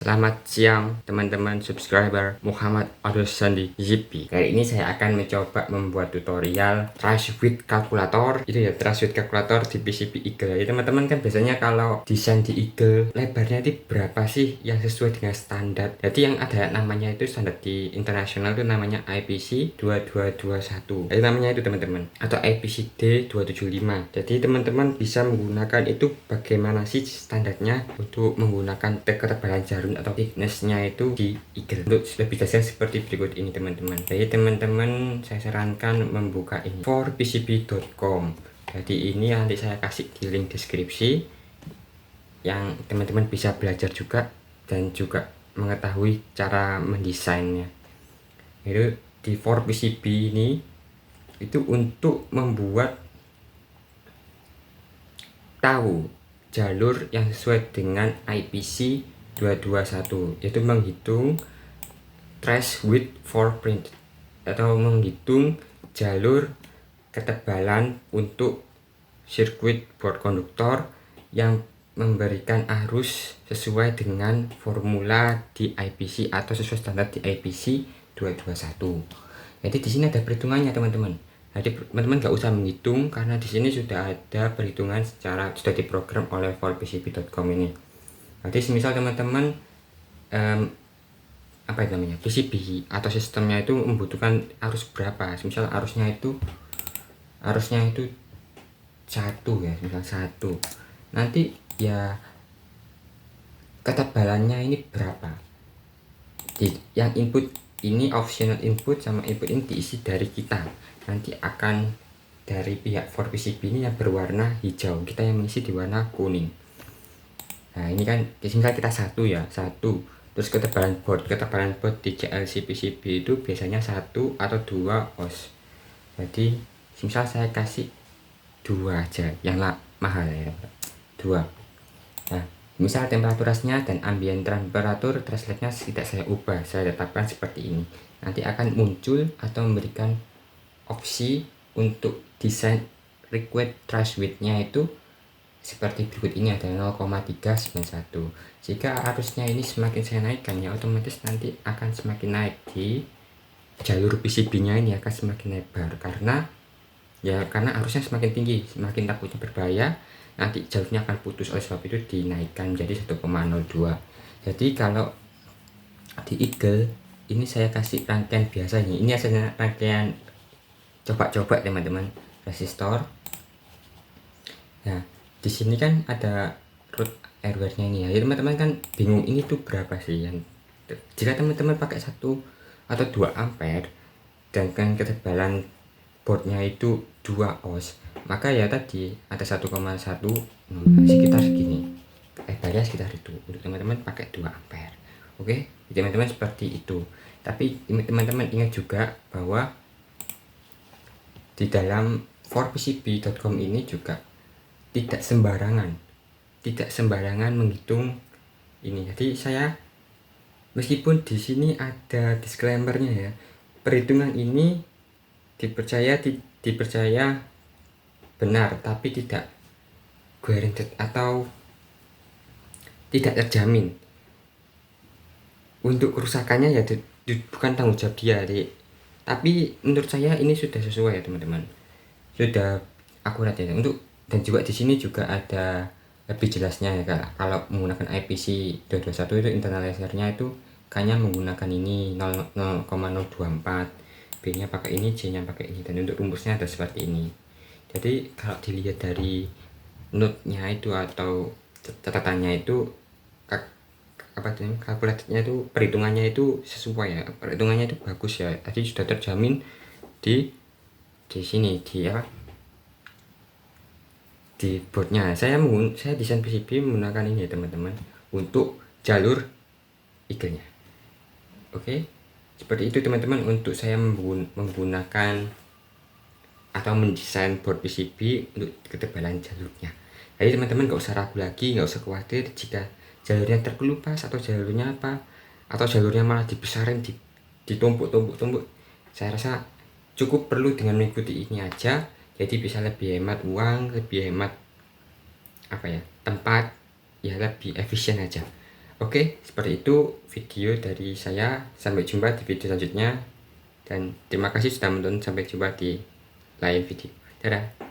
Selamat siang teman-teman subscriber Muhammad Adosandi Zipi. Kali ini saya akan mencoba membuat tutorial trace width calculator. Itu ya, trace width calculator di PCB Eagle. Ya teman-teman, kan biasanya kalau desain di Eagle lebarnya itu berapa sih yang sesuai dengan standar. Jadi yang ada namanya itu standar di internasional itu namanya IPC 2221. Jadi namanya itu teman-teman, atau IPC D275. Jadi teman-teman bisa menggunakan itu bagaimana sih standarnya untuk menggunakan ketebalan jarum atau thicknessnya itu di Eagle. Untuk lebih detail seperti berikut ini teman-teman. Jadi teman-teman saya sarankan membuka ini 4pcb.com. Jadi ini nanti saya kasih di link deskripsi yang teman-teman bisa belajar juga dan juga mengetahui cara mendesainnya. Itu di 4pcb ini itu untuk membuat tahu jalur yang sesuai dengan IPC 221, yaitu menghitung trace width for print atau menghitung jalur ketebalan untuk sirkuit board konduktor yang memberikan arus sesuai dengan formula di IPC atau sesuai standar di IPC 221. Jadi di sini ada perhitungannya teman-teman. Jadi teman-teman nggak usah menghitung karena di sini sudah ada perhitungan sudah diprogram oleh 4pcb.com ini. Jadi misal teman-teman apa itu namanya, PCB atau sistemnya itu membutuhkan arus berapa, misal arusnya itu satu ya, misal satu, nanti ya ketebalannya ini berapa. Yang input ini optional input sama input ini diisi dari kita, nanti akan dari pihak 4pcb ini yang berwarna hijau, kita yang mengisi di warna kuning. Nah ini kan misal kita satu ya, satu, terus ketebalan board di JLC PCB itu biasanya 1 atau 2 oz. Jadi misal saya kasih 2 aja yang mahal ya, 2. Nah misal temperaturnya dan ambient temperatur thresholdnya tidak saya ubah, saya tetapkan seperti ini. Nanti akan muncul atau memberikan opsi untuk desain required trace width-nya itu seperti berikut ini, ada 0,391. Jika arusnya ini semakin saya naikkan ya, otomatis nanti akan semakin naik di jalur PCB nya ini akan semakin lebar, karena arusnya semakin tinggi, semakin takutnya berbahaya, nanti jalurnya akan putus, oleh sebab itu dinaikkan menjadi 1,02. Jadi kalau di Eagle ini saya kasih rangkaian biasa ini hasilnya rangkaian coba-coba teman-teman, resistor. Nah di sini kan ada root airware-nya ini ya. Jadi teman-teman kan bingung ini tuh berapa sih yang, jika teman-teman pakai 1 atau 2 ampere dan kan ketebalan boardnya itu 2 oz, maka ya tadi ada 1,1 sekitar segini, lebarnya sekitar itu untuk teman-teman pakai 2 ampere. Oke, teman-teman seperti itu. Tapi teman-teman ingat juga bahwa di dalam 4pcb.com ini juga tidak sembarangan menghitung ini. Jadi saya, meskipun di sini ada disclaimer-nya ya, perhitungan ini dipercaya benar, tapi tidak guaranteed atau tidak terjamin. Untuk kerusakannya ya bukan tanggung jawab dia, tapi menurut saya ini sudah sesuai ya teman-teman, sudah akurat ya. Dan juga di sini juga ada lebih jelasnya ya, kalau menggunakan IPC 221 itu internalizer-nya itu kayaknya menggunakan ini 0,024, B nya pakai ini, C nya pakai ini, dan untuk rumusnya ada seperti ini. Jadi kalau dilihat dari note-nya itu atau catatannya itu kalkulatornya itu, perhitungannya itu sesuai ya, perhitungannya itu bagus ya. Tadi sudah terjamin di sini di boardnya. Saya desain PCB menggunakan ini ya teman-teman, untuk jalur Eagle-nya. Oke, seperti itu teman-teman untuk saya menggunakan atau mendesain board PCB untuk ketebalan jalurnya. Jadi teman-teman nggak usah ragu lagi, nggak usah khawatir jika jalurnya terkelupas atau jalurnya apa, atau jalurnya malah dibesarin, ditumpuk. Saya rasa cukup perlu dengan mengikuti ini aja. Jadi bisa lebih hemat uang, lebih hemat tempat ya, lebih efisien aja. Oke, seperti itu video dari saya. Sampai jumpa di video selanjutnya. Dan terima kasih sudah menonton. Sampai jumpa di lain video. Dadah.